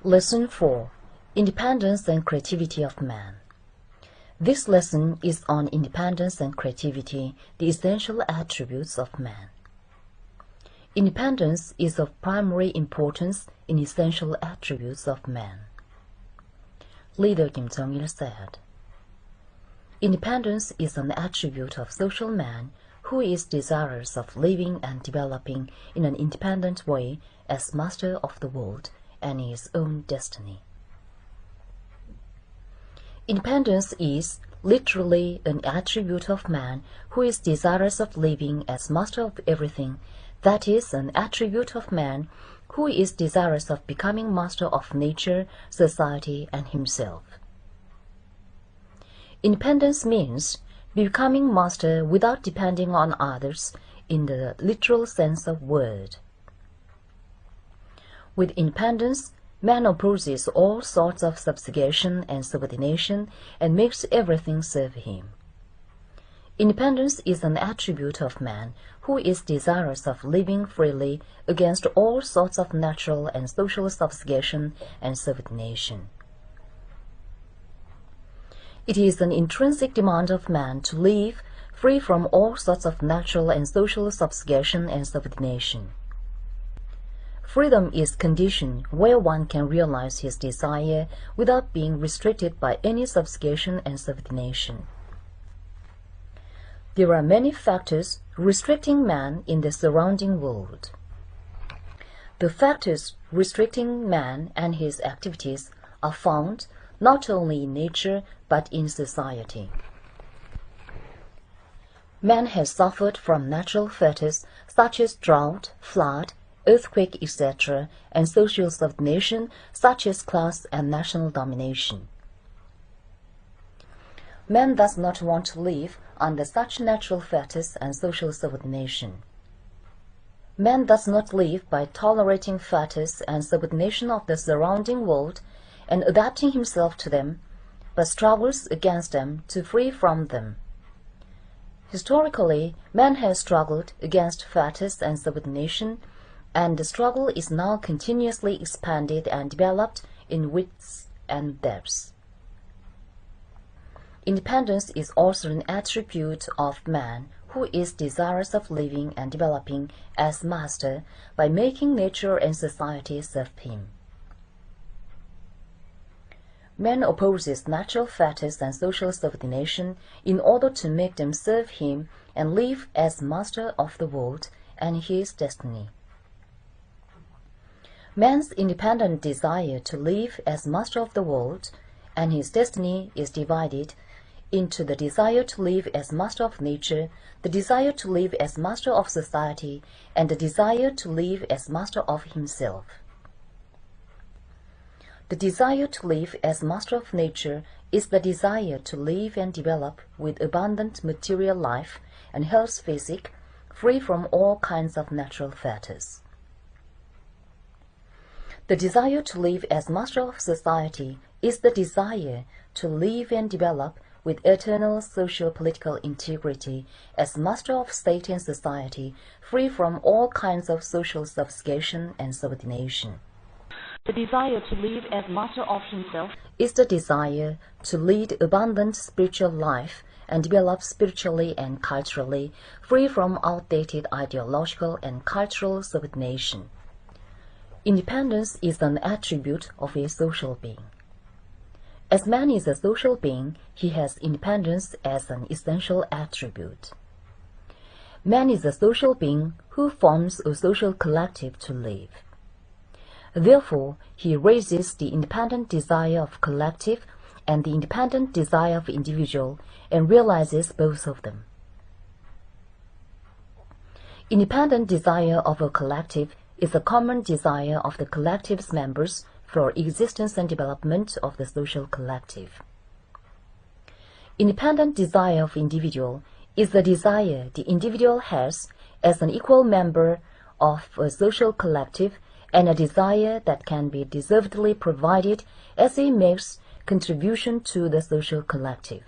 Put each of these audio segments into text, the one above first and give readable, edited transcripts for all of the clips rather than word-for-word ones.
Lesson 4. Independence and Creativity of Man. This lesson is on independence and creativity, the essential attributes of man. Independence is of primary importance in essential attributes of man. Leader Kim Jong-il said, "Independence is an attribute of social man who is desirous of living and developing in an independent way as master of the world and his own destiny." Independence is literally an attribute of man who is desirous of living as master of everything, that is, an attribute of man who is desirous of becoming master of nature, society, and himself. Independence means becoming master without depending on others in the literal sense of word. With independence, man opposes all sorts of subjugation and subordination and makes everything serve him. Independence is an attribute of man who is desirous of living freely against all sorts of natural and social subjugation and subordination. It is an intrinsic demand of man to live free from all sorts of natural and social subjugation and subordination. Freedom is condition where one can realize his desire without being restricted by any subjugation and subordination. There are many factors restricting man in the surrounding world. The factors restricting man and his activities are found not only in nature but in society. Man has suffered from natural factors such as drought, flood, earthquake, etc., and social subordination such as class and national domination. Man does not want to live under such natural factors and social subordination. Man does not live by tolerating factors and subordination of the surrounding world and adapting himself to them, but struggles against them to free from them. Historically, man has struggled against factors and subordination, and the struggle is now continuously expanded and developed in widths and depths. Independence is also an attribute of man who is desirous of living and developing as master by making nature and society serve him. Man opposes natural factors and social subordination in order to make them serve him and live as master of the world and his destiny. Man's independent desire to live as master of the world and his destiny is divided into the desire to live as master of nature, the desire to live as master of society, and the desire to live as master of himself. The desire to live as master of nature is the desire to live and develop with abundant material life and health physique, free from all kinds of natural factors. The desire to live as master of society is the desire to live and develop with eternal socio-political integrity as master of state and society, free from all kinds of social subjugation and subordination. The desire to live as master of himself is the desire to lead abundant spiritual life and develop spiritually and culturally, free from outdated ideological and cultural subordination. Independence is an attribute of a social being. As man is a social being, he has independence as an essential attribute. Man is a social being who forms a social collective to live. Therefore, he raises the independent desire of collective and the independent desire of individual and realizes both of them. Independent desire of a collective is a common desire of the collective's members for existence and development of the social collective. Independent desire of individual is the desire the individual has as an equal member of a social collective and a desire that can be deservedly provided as he makes contribution to the social collective.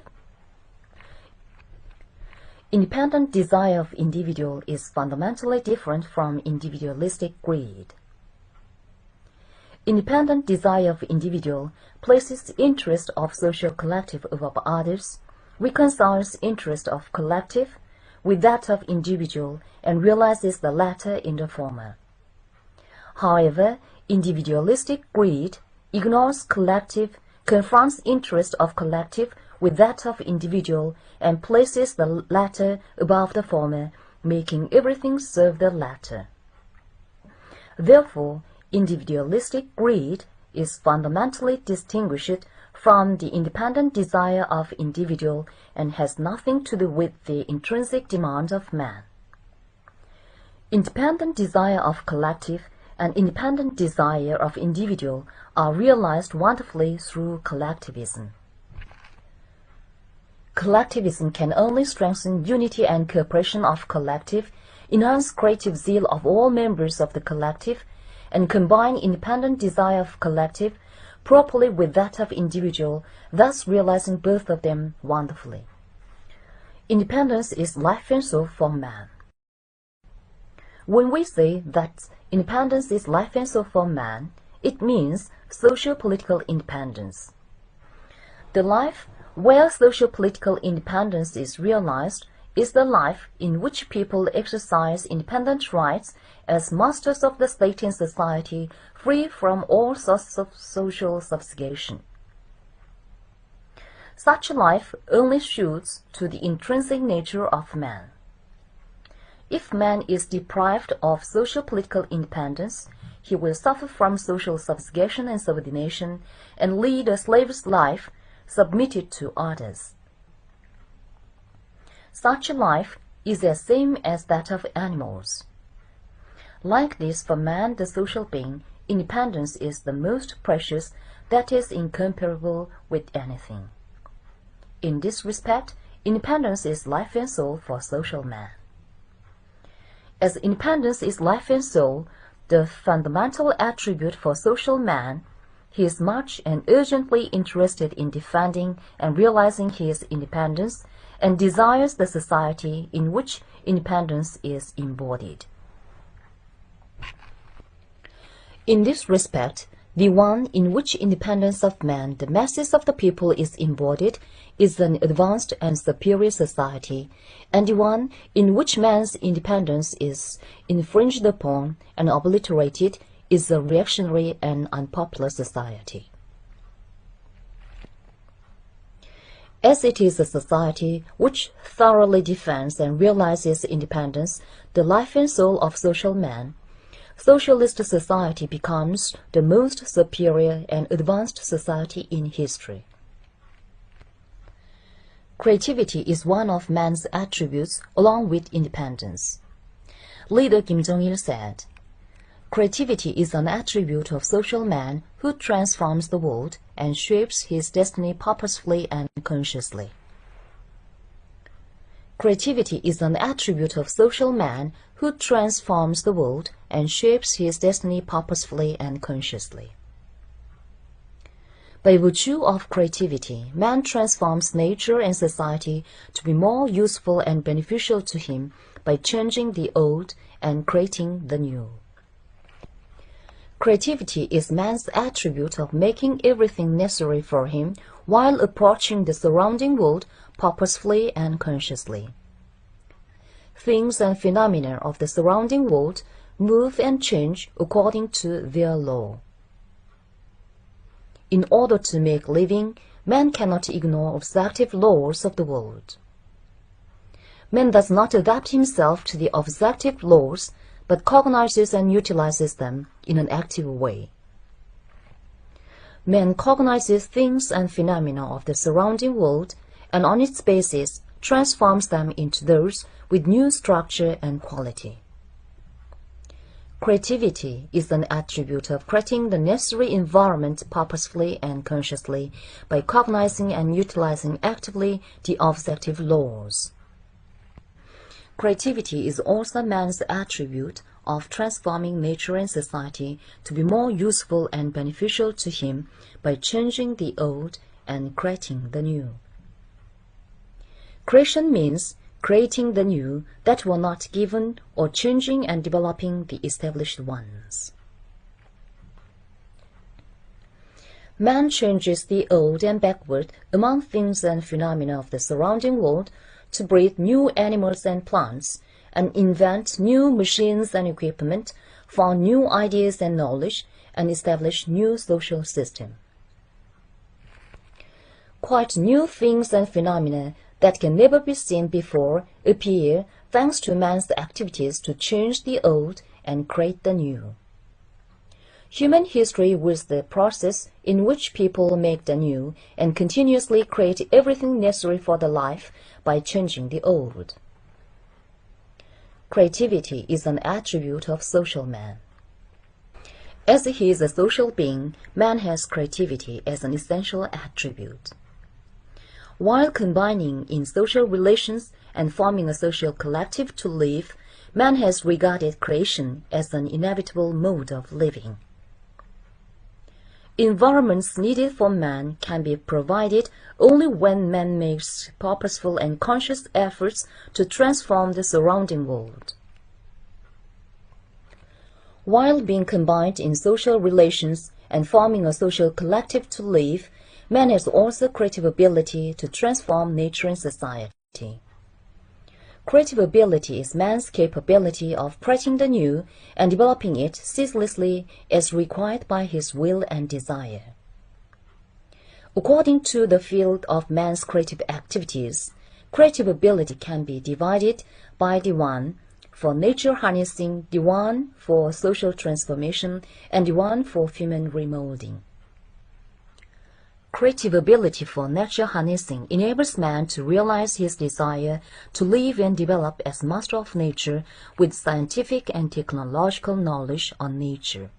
Independent desire of individual is fundamentally different from individualistic greed. Independent desire of individual places the interest of social collective above others, reconciles interest of collective with that of individual, and realizes the latter in the former. However, individualistic greed ignores collective, confronts interest of collective with that of individual, and places the latter above the former, making everything serve the latter. Therefore, individualistic greed is fundamentally distinguished from the independent desire of individual and has nothing to do with the intrinsic demand of man. Independent desire of collective and independent desire of individual are realized wonderfully through collectivism. Collectivism can only strengthen unity and cooperation of collective, enhance creative zeal of all members of the collective, and combine independent desire of collective properly with that of individual, thus realizing both of them wonderfully. Independence is life and soul for man. When we say that independence is life and soul for man, it means socio-political independence. The life where socio-political independence is realized is the life in which people exercise independent rights as masters of the state and society, free from all sorts of social subjugation. Such a life only suits to the intrinsic nature of man. If man is deprived of socio-political independence, he will suffer from social subjugation and subordination, and lead a slave's life submitted to others. Such a life is the same as that of animals. Like this, for man, the social being, independence is the most precious, that is incomparable with anything. In this respect, independence is life and soul for social man. As independence is life and soul, the fundamental attribute for social man, he is much and urgently interested in defending and realizing his independence, and desires the society in which independence is embodied. In this respect, the one in which independence of man, the masses of the people, is embodied, is an advanced and superior society, and the one in which man's independence is infringed upon and obliterated is a reactionary and unpopular society. As it is a society which thoroughly defends and realizes independence, the life and soul of social man, socialist society becomes the most superior and advanced society in history. Creativity is one of man's attributes along with independence. Leader Kim Jong-il said, "Creativity is an attribute of social man who transforms the world and shapes his destiny purposefully and consciously." Creativity is an attribute of social man who transforms the world and shapes his destiny purposefully and consciously. By virtue of creativity, man transforms nature and society to be more useful and beneficial to him by changing the old and creating the new. Creativity is man's attribute of making everything necessary for him while approaching the surrounding world purposefully and consciously. Things and phenomena of the surrounding world move and change according to their law. In order to make living, man cannot ignore objective laws of the world. Man does not adapt himself to the objective laws, but cognizes and utilizes them in an active way. Man cognizes things and phenomena of the surrounding world, and on its basis transforms them into those with new structure and quality. Creativity is an attribute of creating the necessary environment purposefully and consciously by cognizing and utilizing actively the objective laws. Creativity is also man's attribute of transforming nature and society to be more useful and beneficial to him by changing the old and creating the new. Creation means creating the new that were not given, or changing and developing the established ones. Man changes the old and backward among things and phenomena of the surrounding world to breed new animals and plants, and invent new machines and equipment, found new ideas and knowledge, and establish new social system. Quite new things and phenomena that can never be seen before appear thanks to man's activities to change the old and create the new. Human history was the process in which people make the new and continuously create everything necessary for the life by changing the old. Creativity is an attribute of social man. As he is a social being, man has creativity as an essential attribute. While combining in social relations and forming a social collective to live, man has regarded creation as an inevitable mode of living. Environments needed for man can be provided only when man makes purposeful and conscious efforts to transform the surrounding world. While being combined in social relations and forming a social collective to live, man has also creative ability to transform nature and society. Creative ability is man's capability of creating the new and developing it ceaselessly as required by his will and desire. According to the field of man's creative activities, creative ability can be divided by the one for nature harnessing, the one for social transformation, and the one for human remolding. Creative ability for nature harnessing enables man to realize his desire to live and develop as master of nature with scientific and technological knowledge on nature.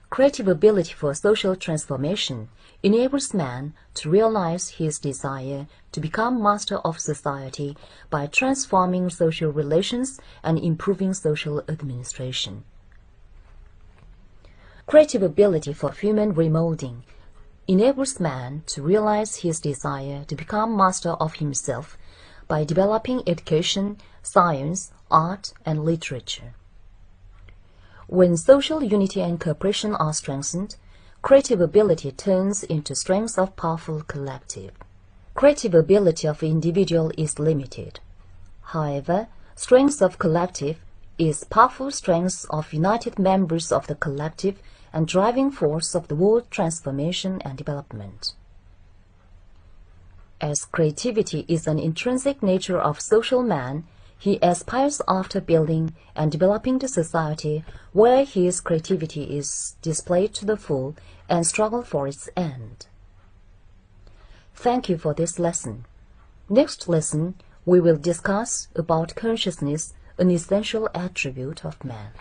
Creative ability for social transformation enables man to realize his desire to become master of society by transforming social relations and improving social administration. Creative ability for human remolding enables man to realize his desire to become master of himself by developing education, science, art, and literature. When social unity and cooperation are strengthened, creative ability turns into strength of powerful collective. Creative ability of individual is limited. However, strength of collective is powerful strength of united members of the collective and driving force of the world transformation and development. As creativity is an intrinsic nature of social man, he aspires after building and developing the society where his creativity is displayed to the full and struggle for its end. Thank you for this lesson. Next lesson, we will discuss about consciousness, an essential attribute of man.